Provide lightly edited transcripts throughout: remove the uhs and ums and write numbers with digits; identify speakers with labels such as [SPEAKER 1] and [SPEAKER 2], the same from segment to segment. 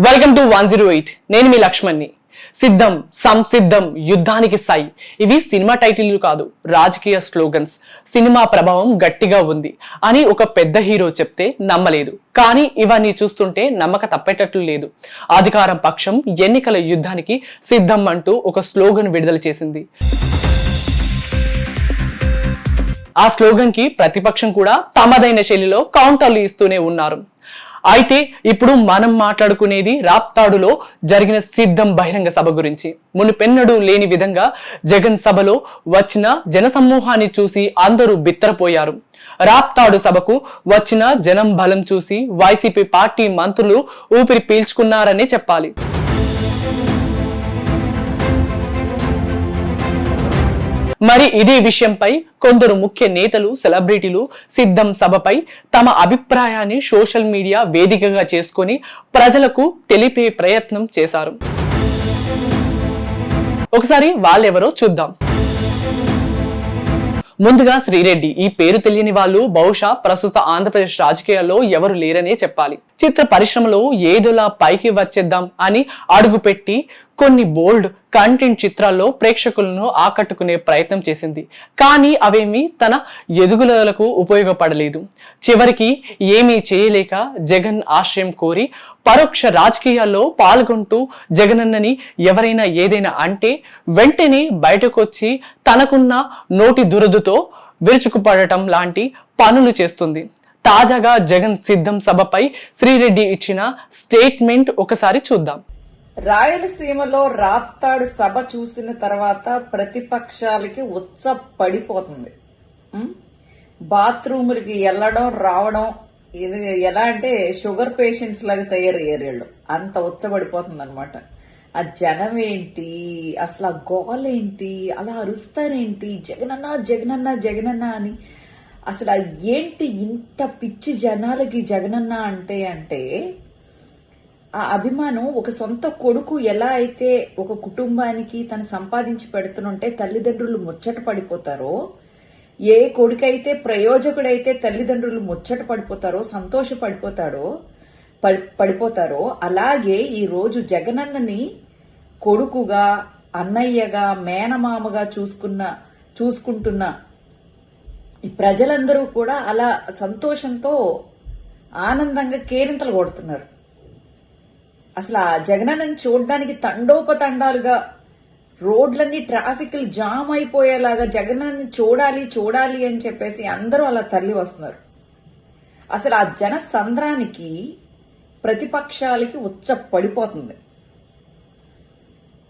[SPEAKER 1] Welcome to 108. నేను మీ లక్ష్మణ్ని. సిద్ధం సంసిద్ధం యుద్ధానికి సై ఇవి సినిమా టైటిల్లు కాదు, రాజకీయ స్లోగన్స్. సినిమా ప్రభావం గట్టిగా ఉంది అని ఒక పెద్ద హీరో చెప్తే నమ్మలేదు, కానీ ఇవన్నీ చూస్తుంటే నమ్మక తప్పేటట్లు లేదు. అధికారం పక్షం ఎన్నికల యుద్ధానికి సిద్ధం అంటూ ఒక స్లోగన్ విడుదల చేసింది. ఆ స్లోగన్ కి ప్రతిపక్షం కూడా తమదైన శైలిలో కౌంటర్లు ఇస్తూనే ఉన్నారు. అయితే ఇప్పుడు మనం మాట్లాడుకునేది రాప్తాడులో జరిగిన సిద్ధం బహిరంగ సభ గురించి. మునుపెన్నడూ లేని విధంగా జగన్ సభలో వచ్చిన జనసమూహాన్ని చూసి అందరూ బిత్తరపోయారు. రాప్తాడు సభకు వచ్చిన జనం బలం చూసి వైసీపీ పార్టీ మంత్రులు ఊపిరి పీల్చుకున్నారనే చెప్పాలి. మరి ఇదే విషయంపై కొందరు ముఖ్య నేతలు, సెలబ్రిటీలు సిద్ధం సభపై తమ అభిప్రాయాన్ని సోషల్ మీడియా వేదికగా చేసుకొని ప్రజలకు తెలిపే ప్రయత్నం చేశారు. ఒకసారి వాళ్ళెవరో చూద్దాం. ముందుగా శ్రీరెడ్డి. ఈ పేరు తెలియని వాళ్ళు బహుశా ప్రస్తుత ఆంధ్రప్రదేశ్ రాజకీయాల్లో ఎవరు లేరనే చెప్పాలి. చిత్ర పరిశ్రమలో ఏదోలా పైకి వచ్చేద్దాం అని అడుగుపెట్టి కొన్ని బోల్డ్ కంటెంట్ చిత్రాల్లో ప్రేక్షకులను ఆకట్టుకునే ప్రయత్నం చేసింది, కానీ అవేమీ తన ఎదుగుదలకు ఉపయోగపడలేదు. చివరికి ఏమీ చేయలేక జగన్ ఆశ్రయం కోరి పరోక్ష రాజకీయాల్లో పాల్గొంటూ జగనన్నని ఎవరైనా ఏదైనా అంటే వెంటనే బయటకొచ్చి తనకున్న నోటి దురదుతో విరుచుకుపడటం లాంటి పనులు చేస్తుంది. తాజాగా జగన్ సిద్ధం సభపై శ్రీరెడ్డి ఇచ్చిన స్టేట్మెంట్ ఒకసారి చూద్దాం.
[SPEAKER 2] రాయలసీమలో రాప్తాడు సభ చూసిన తర్వాత ప్రతిపక్షాలకి ఉచ్చ పడిపోతుంది. బాత్రూములకి వెళ్ళడం రావడం ఇది ఎలా అంటే షుగర్ పేషెంట్స్ లాగా తయారయ్యారు వీళ్ళు. అంత ఉచ్చబడిపోతుంది అనమాట. ఆ జనం ఏంటి, అసలు ఆ గోలేంటి, అలా అరుస్తారేంటి, జగనన్న జగనన్న జగనన్న అని. అసలు ఏంటి ఇంత పిచ్చి జనాలకి జగనన్న అంటే ఆ అభిమానం. ఒక సొంత కొడుకు ఎలా అయితే ఒక కుటుంబానికి తను సంపాదించి పెడుతుంటే తల్లిదండ్రులు ముచ్చట పడిపోతారో, ఏ కొడుకైతే ప్రయోజకుడైతే తల్లిదండ్రులు ముచ్చట పడిపోతారో, సంతోష పడిపోతారో అలాగే ఈ రోజు జగనన్నని కొడుకుగా, అన్నయ్యగా, మేనమామగా చూసుకుంటున్న ఈ ప్రజలందరూ కూడా అలా సంతోషంతో ఆనందంగా కేరింతలు కొడుతున్నారు. అసలు ఆ జగనన్నని చూడడానికి తండోపతండాలుగా రోడ్లన్నీ ట్రాఫిక్లు జామ్ అయిపోయేలాగా జగనన్నని చూడాలి అని చెప్పేసి అందరూ అలా తరలి వస్తున్నారు. అసలు ఆ జన సంద్రానికి ప్రతిపక్షాలకి ఉచ్చ పడిపోతుంది.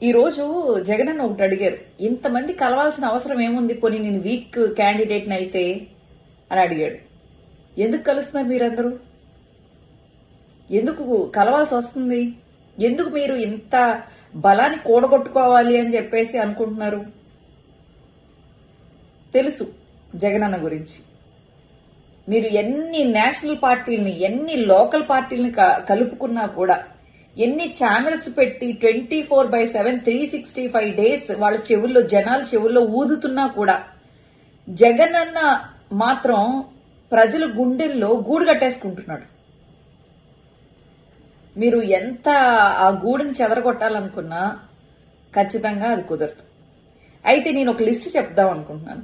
[SPEAKER 2] ఈరోజు జగనన్న ఒకటి అడిగారు, ఇంతమంది కలవాల్సిన అవసరం ఏముంది, పోనీ నేను వీక్ క్యాండిడేట్ని అయితే అని అడిగాడు. ఎందుకు కలుస్తున్నారు మీరందరూ? ఎందుకు కలవాల్సి వస్తుంది? ఎందుకు మీరు ఇంత బలాన్ని కూడగొట్టుకోవాలి అని చెప్పేసి అనుకుంటున్నారు? తెలుసు జగనన్న గురించి. మీరు ఎన్ని నేషనల్ పార్టీలని, ఎన్ని లోకల్ పార్టీలని కలుపుకున్నా కూడా, ఎన్ని ఛానల్స్ పెట్టి 24/7 365 days వాళ్ళ చెవుల్లో, జనాల చెవుల్లో ఊదుతున్నా కూడా జగనన్న మాత్రం ప్రజల గుండెల్లో గూడు కట్టేసుకుంటున్నాడు. మీరు ఎంత ఆ గూడుని చెదరగొట్టాలనుకున్నా ఖచ్చితంగా అది కుదరదు. అయితే నేను ఒక లిస్ట్ చెప్దాం అనుకుంటున్నాను.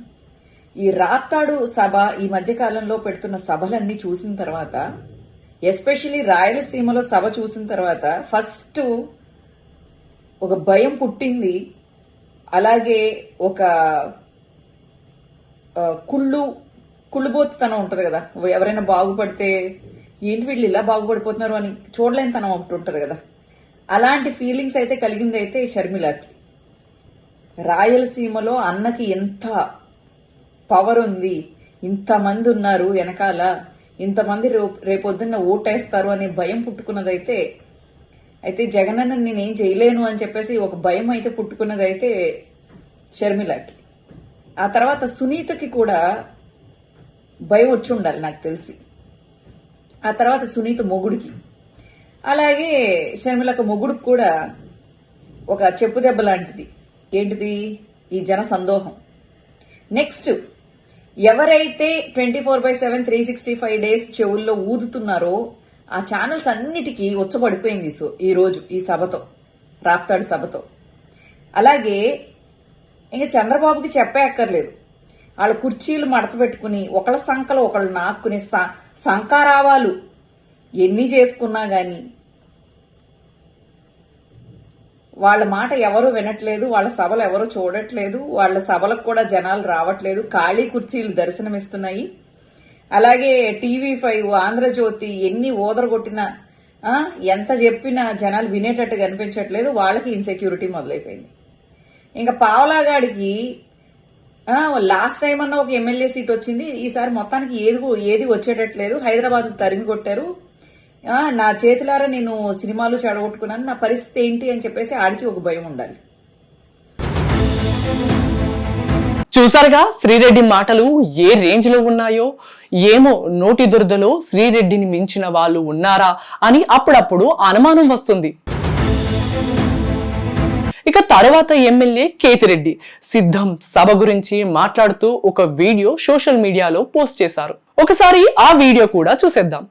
[SPEAKER 2] ఈ రాప్తాడు సభ ఈ మధ్య కాలంలో పెడుతున్న సభలన్నీ చూసిన తర్వాత, ఎస్పెషల్లీ రాయలసీమలో సభ చూసిన తర్వాత ఫస్ట్ ఒక భయం పుట్టింది. అలాగే ఒక కుళ్ళుబోతుతనం ఉంటది కదా, ఎవరైనా బాగుపడితే ఏంటి వీళ్ళు ఇలా బాగుపడిపోతున్నారు అని చూడలేని తనం ఒకటి ఉంటది కదా, అలాంటి ఫీలింగ్స్ అయితే కలిగింది అయితే షర్మిలకి. రాయలసీమలో అన్నకి ఎంత పవర్ ఉంది, ఇంతమంది ఉన్నారు వెనకాల, ఇంతమంది రేపొద్దున్న ఓటేస్తారు అనే భయం పుట్టుకున్నదైతే, అయితే జగనన్న నేనేం చేయలేను అని చెప్పేసి ఒక భయం అయితే పుట్టుకున్నదైతే షర్మిలకి. ఆ తర్వాత సునీతకి కూడా భయం వచ్చి ఉండాలి నాకు తెలిసి. ఆ తర్వాత సునీత మొగుడికి, అలాగే షర్మిలక మొగుడికి కూడా ఒక చెప్పు దెబ్బ లాంటిది. ఏంటిది? ఈ జన సందోహం. నెక్స్ట్ ఎవరైతే 24/7 365 days చెవుల్లో ఊదుతున్నారో ఆ ఛానల్స్ అన్నిటికీ ఉచ్చబడిపోయింది ఈ రోజు ఈ సభతో, రాప్తాడు సభతో. అలాగే ఇంకా చంద్రబాబుకి చెప్పే అక్కర్లేదు. వాళ్ళ కుర్చీలు మడత పెట్టుకుని ఒకళ్ళ సంకలు ఒకళ్ళు నాక్కుని సంకారావాలు ఎన్ని చేసుకున్నా గాని వాళ్ళ మాట ఎవరు వినట్లేదు, వాళ్ళ సభలు ఎవరు చూడట్లేదు, వాళ్ళ సభలకు కూడా జనాలు రావట్లేదు, ఖాళీ కుర్చీలు దర్శనమిస్తున్నాయి. అలాగే TV5, ఆంధ్రజ్యోతి ఎన్ని ఓదరగొట్టినా ఎంత చెప్పినా జనాలు వినేటట్టు కనిపించట్లేదు. వాళ్ళకి ఇన్సెక్యూరిటీ మొదలైపోయింది. ఇంకా పావలాగాడికి లాస్ట్ టైం అన్న ఒక ఎమ్మెల్యే సీట్ వచ్చింది, ఈసారి మొత్తానికి ఏది వచ్చేటట్లేదు. హైదరాబాద్ తరిమి కొట్టారు, నా చేతులారా నేను సినిమాలు చెడగొట్టుకున్నాను, నా పరిస్థితి ఏంటి అని చెప్పేసి ఆడికి ఒక భయం ఉండాలి.
[SPEAKER 1] చూసారుగా శ్రీరెడ్డి మాటలు ఏ రేంజ్ లో ఉన్నాయో. ఏమో నోటి దురదలో శ్రీరెడ్డిని మించిన వాళ్ళు ఉన్నారా అని అప్పుడప్పుడు అనుమానం వస్తుంది. ఇక తర్వాత ఎమ్మెల్యే కేతిరెడ్డి సిద్ధం సభ గురించి మాట్లాడుతూ ఒక వీడియో సోషల్ మీడియాలో పోస్ట్ చేశారు. ఒకసారి ఆ వీడియో కూడా చూసేద్దాం.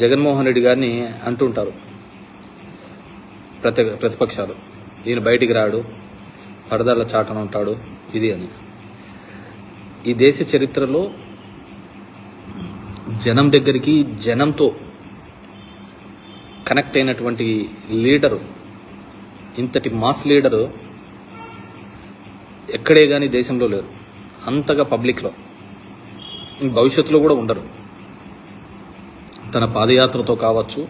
[SPEAKER 3] జగన్మోహన్ రెడ్డి గారిని అంటుంటారు ప్రతిపక్షాలు, ఈయన బయటికి రాడు, పరదాల చాటన ఉంటాడు ఇది అని. ఈ దేశ చరిత్రలో జనం దగ్గరికి, జనంతో కనెక్ట్ అయినటువంటి లీడరు, ఇంతటి మాస్ లీడరు ఎక్కడే కానీ దేశంలో లేరు. అంతగా పబ్లిక్లో భవిష్యత్తులో కూడా ఉండరు. తన పాదయాత్రతో కావచ్చు,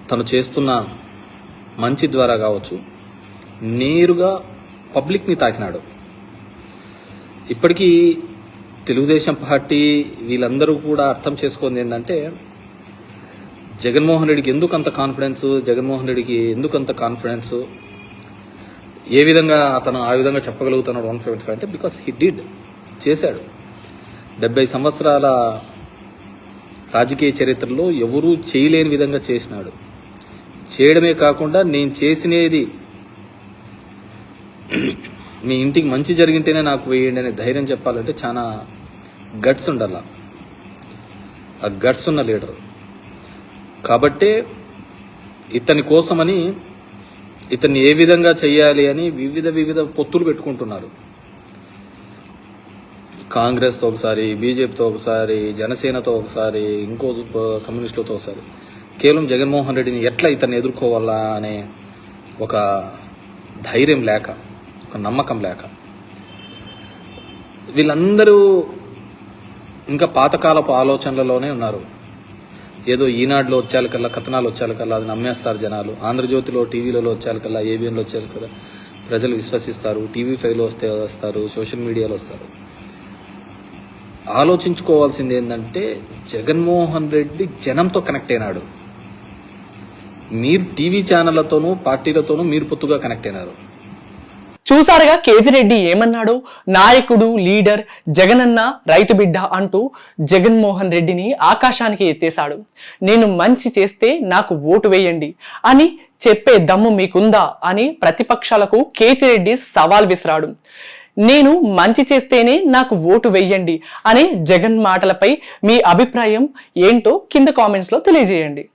[SPEAKER 3] తను చేస్తున్న మంచి ద్వారా కావచ్చు, నేరుగా పబ్లిక్ని తాకినాడు. ఇప్పటికీ తెలుగుదేశం పార్టీ వీళ్ళందరూ కూడా అర్థం చేసుకుంది ఏంటంటే, జగన్మోహన్ రెడ్డికి ఎందుకు అంత కాన్ఫిడెన్స్, జగన్మోహన్ రెడ్డికి ఎందుకు అంత కాన్ఫిడెన్స్, ఏ విధంగా అతను ఆ విధంగా చెప్పగలుగుతున్నాడు 175 అంటే బికాస్ హీ డిడ్, చేశాడు. 70 సంవత్సరాల రాజకీయ చరిత్రలో ఎవరూ చేయలేని విధంగా చేసినాడు. చేయడమే కాకుండా నేను చేసినది మీ ఇంటికి మంచి జరిగింటేనే నాకు వేయండి అనే ధైర్యం చెప్పాలంటే చాలా గట్స్ ఉండాల. ఆ గట్స్ ఉన్న లీడర్ కాబట్టే ఇతని కోసమని, ఇతన్ని ఏ విధంగా చెయ్యాలి అని వివిధ పొత్తులు పెట్టుకుంటున్నారు. కాంగ్రెస్తో ఒకసారి, బీజేపీతో ఒకసారి, జనసేనతో ఒకసారి, ఇంకో కమ్యూనిస్టులతో ఒకసారి. కేవలం జగన్మోహన్ రెడ్డిని ఎట్లా ఇతన్ని ఎదుర్కోవాలా అనే ఒక ధైర్యం లేక, ఒక నమ్మకం లేక వీళ్ళందరూ ఇంకా పాతకాలపు ఆలోచనలలోనే ఉన్నారు. ఏదో ఈనాడులో వచ్చేకల్లా, కథనాలు వచ్చేకల్లా అది నమ్మేస్తారు జనాలు. ఆంధ్రజ్యోతిలో, టీవీలలో వచ్చేకల్లా, ఏబిఎన్లో వచ్చేకల్లా ప్రజలు విశ్వసిస్తారు. TV5లో వస్తారు, సోషల్ మీడియాలో వస్తారు. ఆలోచించుకోవాల్సింది ఏంటంటే, జగన్మోహన్ రెడ్డి జనంతో కనెక్ట్ అయినాడు. మీరు టీవీ ఛానళ్లతోనూ పార్టీలతోనూ మీరు పొత్తుగా కనెక్ట్ అయినారు.
[SPEAKER 1] చూసారుగా కేతిరెడ్డి ఏమన్నాడు. నాయకుడు, లీడర్, జగనన్న రైతు బిడ్డ అంటూ జగన్మోహన్ రెడ్డిని ఆకాశానికి ఎత్తేశాడు. నేను మంచి చేస్తే నాకు ఓటు వేయండి అని చెప్పే దమ్ము మీకుందా అని ప్రతిపక్షాలకు కేతిరెడ్డి సవాల్ విసిరాడు. నేను మంచి చేస్తేనే నాకు ఓటు వెయ్యండి అనే జగన్ మాటలపై మీ అభిప్రాయం ఏంటో కింద కామెంట్స్ లో తెలియజేయండి.